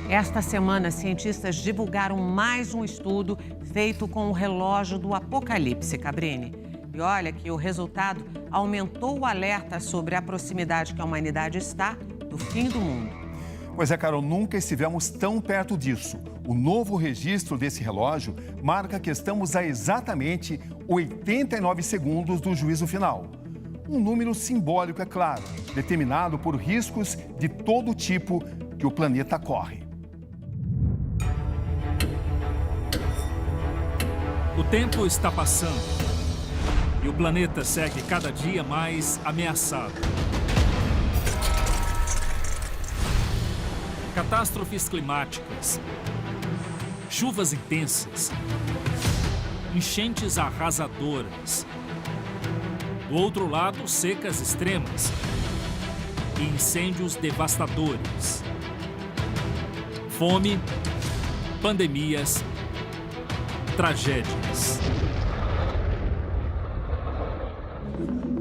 Esta semana, cientistas divulgaram mais um estudo feito com o relógio do Apocalipse, Cabrini. E olha que o resultado aumentou o alerta sobre a proximidade que a humanidade está do fim do mundo. Pois é, Carol, nunca estivemos tão perto disso. O novo registro desse relógio marca que estamos a exatamente 89 segundos do juízo final. Um número simbólico, é claro, determinado por riscos de todo tipo que o planeta corre. O tempo está passando e o planeta segue cada dia mais ameaçado. Catástrofes climáticas, chuvas intensas, enchentes arrasadoras. Do outro lado, secas extremas e incêndios devastadores. Fome, pandemias, tragédias.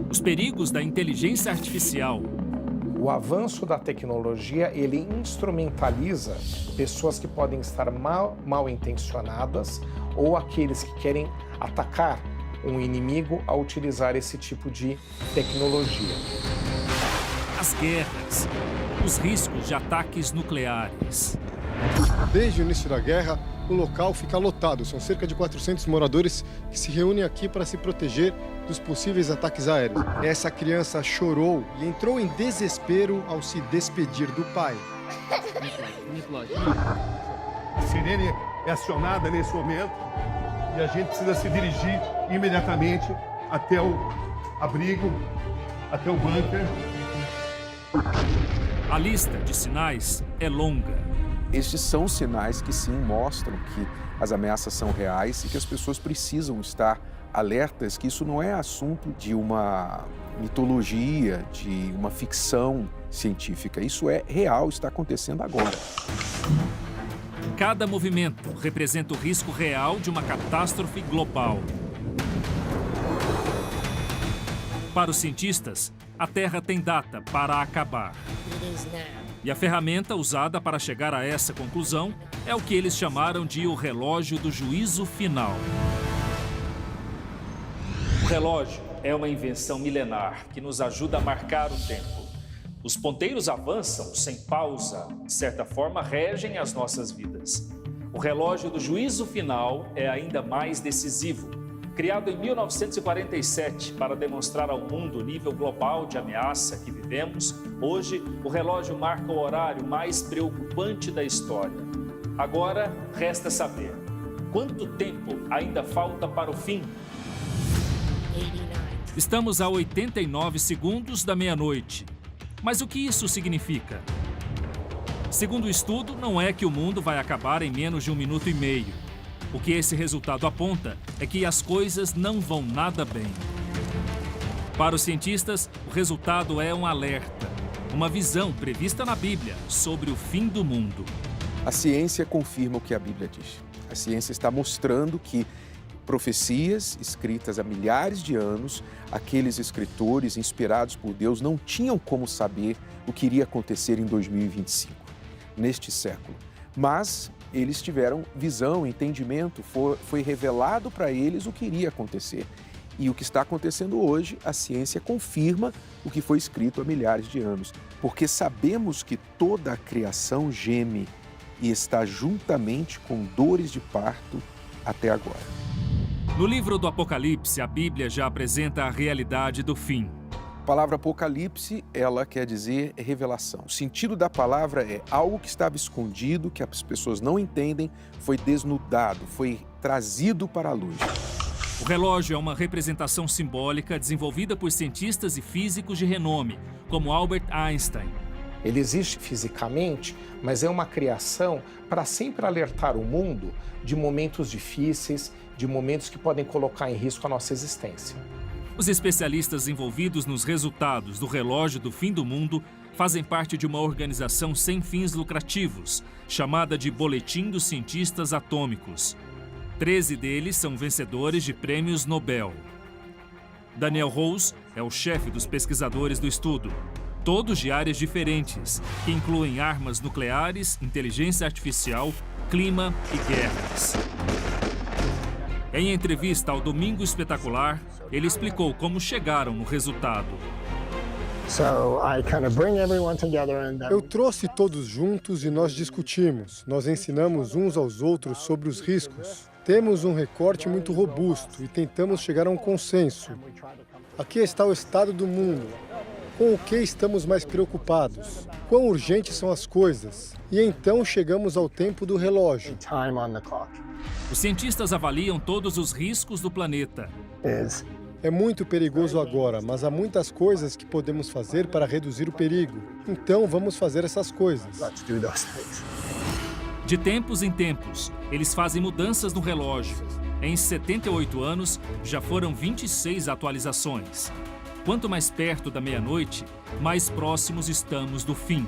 Os perigos da inteligência artificial. O avanço da tecnologia, ele instrumentaliza pessoas que podem estar mal intencionadas ou aqueles que querem atacar um inimigo a utilizar esse tipo de tecnologia. As guerras, os riscos de ataques nucleares. Desde o início da guerra, o local fica lotado. São cerca de 400 moradores que se reúnem aqui para se proteger dos possíveis ataques aéreos. Essa criança chorou e entrou em desespero ao se despedir do pai. A sirene é acionada nesse momento e a gente precisa se dirigir imediatamente até o abrigo, até o bunker. A lista de sinais é longa. Estes são sinais que sim mostram que as ameaças são reais e que as pessoas precisam estar alertas, que isso não é assunto de uma mitologia, de uma ficção científica. Isso é real, está acontecendo agora. Cada movimento representa o risco real de uma catástrofe global. Para os cientistas, a Terra tem data para acabar. E a ferramenta usada para chegar a essa conclusão é o que eles chamaram de o relógio do juízo final. O relógio é uma invenção milenar que nos ajuda a marcar o tempo. Os ponteiros avançam sem pausa, de certa forma regem as nossas vidas. O relógio do juízo final é ainda mais decisivo. Criado em 1947 para demonstrar ao mundo o nível global de ameaça que vivemos, hoje o relógio marca o horário mais preocupante da história. Agora, resta saber, quanto tempo ainda falta para o fim? Estamos a 89 segundos da meia-noite. Mas o que isso significa? Segundo o estudo, não é que o mundo vai acabar em menos de 1 minuto e meio. O que esse resultado aponta é que as coisas não vão nada bem. Para os cientistas, o resultado é um alerta, uma visão prevista na Bíblia sobre o fim do mundo. A ciência confirma o que a Bíblia diz. A ciência está mostrando que profecias escritas há milhares de anos, aqueles escritores inspirados por Deus não tinham como saber o que iria acontecer em 2025, neste século. Mas eles tiveram visão, entendimento, foi revelado para eles o que iria acontecer. E o que está acontecendo hoje, a ciência confirma o que foi escrito há milhares de anos. Porque sabemos que toda a criação geme e está juntamente com dores de parto até agora. No livro do Apocalipse, a Bíblia já apresenta a realidade do fim. A palavra Apocalipse, ela quer dizer revelação. O sentido da palavra é algo que estava escondido, que as pessoas não entendem, foi desnudado, foi trazido para a luz. O relógio é uma representação simbólica desenvolvida por cientistas e físicos de renome, como Albert Einstein. Ele existe fisicamente, mas é uma criação para sempre alertar o mundo de momentos difíceis, de momentos que podem colocar em risco a nossa existência. Os especialistas envolvidos nos resultados do relógio do fim do mundo fazem parte de uma organização sem fins lucrativos, chamada de Boletim dos Cientistas Atômicos. 13 deles são vencedores de prêmios Nobel. Daniel Rose é o chefe dos pesquisadores do estudo. todos de áreas diferentes, que incluem armas nucleares, inteligência artificial, clima e guerras. Em entrevista ao Domingo Espetacular, ele explicou como chegaram no resultado. Eu trouxe todos juntos e nós discutimos. Nós ensinamos uns aos outros sobre os riscos. Temos um recorte muito robusto e tentamos chegar a um consenso. Aqui está o estado do mundo. Com o que estamos mais preocupados? Quão urgentes são as coisas? E então chegamos ao tempo do relógio. Os cientistas avaliam todos os riscos do planeta. É muito perigoso agora, mas há muitas coisas que podemos fazer para reduzir o perigo. Então vamos fazer essas coisas. De tempos em tempos, eles fazem mudanças no relógio. Em 78 anos, já foram 26 atualizações. Quanto mais perto da meia-noite, mais próximos estamos do fim.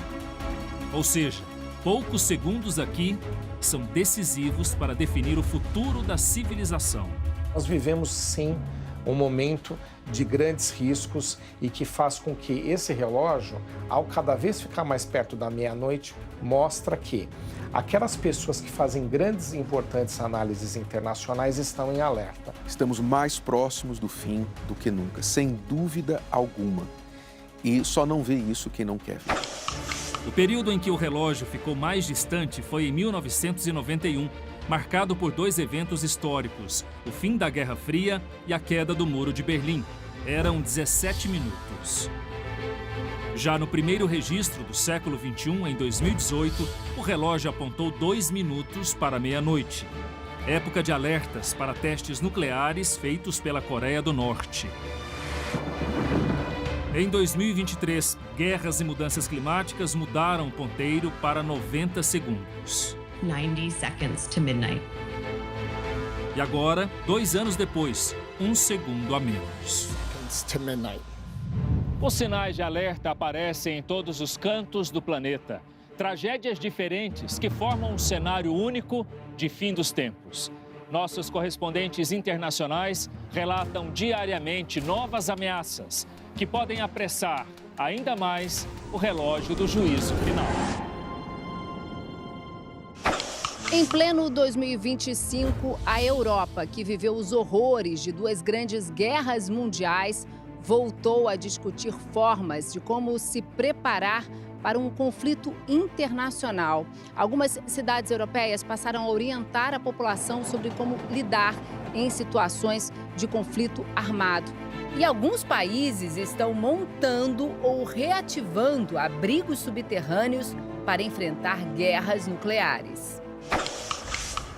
Ou seja, poucos segundos aqui são decisivos para definir o futuro da civilização. Nós vivemos, sim, um momento de grandes riscos e que faz com que esse relógio, ao cada vez ficar mais perto da meia-noite, mostra que aquelas pessoas que fazem grandes e importantes análises internacionais estão em alerta. Estamos mais próximos do fim do que nunca, sem dúvida alguma. E só não vê isso quem não quer ver. O período em que o relógio ficou mais distante foi em 1991, marcado por dois eventos históricos, o fim da Guerra Fria e a queda do Muro de Berlim. Eram 17 minutos. Já no primeiro registro do século XXI, em 2018, o relógio apontou 2 minutos para meia-noite. Época de alertas para testes nucleares feitos pela Coreia do Norte. Em 2023, guerras e mudanças climáticas mudaram o ponteiro para 90 segundos. 90 seconds to midnight. E agora, 2 anos depois, 1 segundo a menos. Os sinais de alerta aparecem em todos os cantos do planeta. Tragédias diferentes que formam um cenário único de fim dos tempos. Nossos correspondentes internacionais relatam diariamente novas ameaças que podem apressar ainda mais o relógio do juízo final. Em pleno 2025, a Europa, que viveu os horrores de 2 grandes guerras mundiais, voltou a discutir formas de como se preparar para um conflito internacional. Algumas cidades europeias passaram a orientar a população sobre como lidar em situações de conflito armado. E alguns países estão montando ou reativando abrigos subterrâneos para enfrentar guerras nucleares.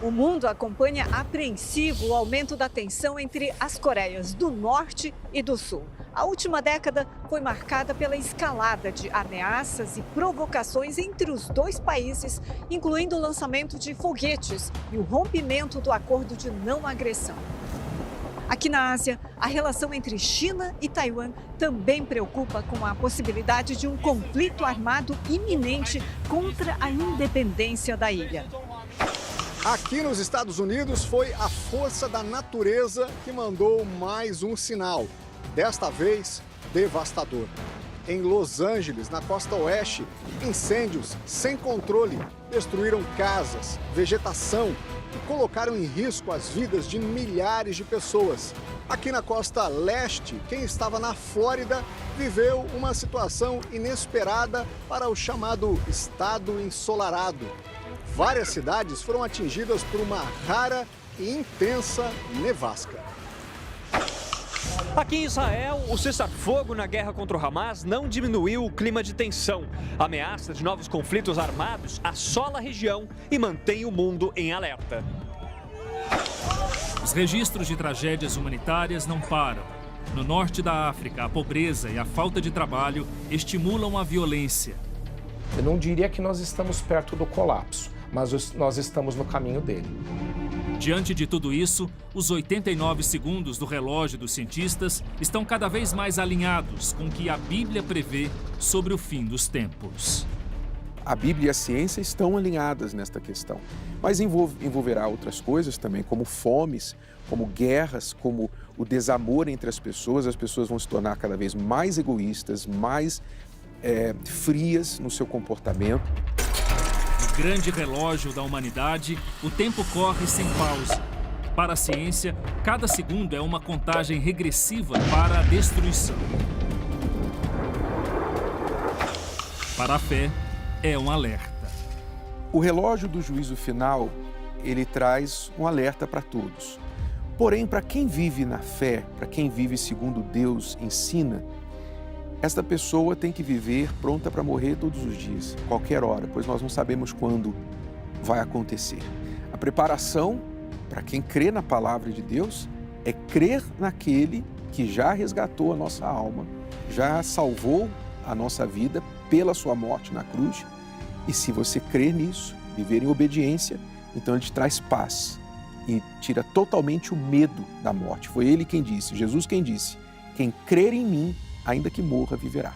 O mundo acompanha apreensivo o aumento da tensão entre as Coreias do Norte e do Sul. A última década foi marcada pela escalada de ameaças e provocações entre os dois países, incluindo o lançamento de foguetes e o rompimento do acordo de não agressão. Aqui na Ásia, a relação entre China e Taiwan também preocupa com a possibilidade de um conflito armado iminente contra a independência da ilha. Aqui nos Estados Unidos foi a força da natureza que mandou mais um sinal, desta vez devastador. Em Los Angeles, na costa oeste, incêndios sem controle destruíram casas, vegetação e colocaram em risco as vidas de milhares de pessoas. Aqui na costa leste, quem estava na Flórida viveu uma situação inesperada para o chamado estado ensolarado. Várias cidades foram atingidas por uma rara e intensa nevasca. Aqui em Israel, o cessar-fogo na guerra contra o Hamas não diminuiu o clima de tensão. A ameaça de novos conflitos armados assola a região e mantém o mundo em alerta. Os registros de tragédias humanitárias não param. No norte da África, a pobreza e a falta de trabalho estimulam a violência. Eu não diria que nós estamos perto do colapso, mas nós estamos no caminho dele. Diante de tudo isso, os 89 segundos do relógio dos cientistas estão cada vez mais alinhados com o que a Bíblia prevê sobre o fim dos tempos. A Bíblia e a ciência estão alinhadas nesta questão, mas envolverá outras coisas também, como fomes, como guerras, como o desamor entre as pessoas vão se tornar cada vez mais egoístas, mais frias no seu comportamento. No grande relógio da humanidade, o tempo corre sem pausa. Para a ciência, cada segundo é uma contagem regressiva para a destruição. Para a fé, é um alerta. O relógio do juízo final, ele traz um alerta para todos. Porém, para quem vive na fé, para quem vive segundo Deus ensina, esta pessoa tem que viver pronta para morrer todos os dias, qualquer hora, pois nós não sabemos quando vai acontecer. A preparação, para quem crê na palavra de Deus, é crer naquele que já resgatou a nossa alma, já salvou a nossa vida pela sua morte na cruz. E se você crer nisso, viver em obediência, então ele te traz paz e tira totalmente o medo da morte. Foi ele quem disse, Jesus quem disse, quem crer em mim, ainda que morra, viverá.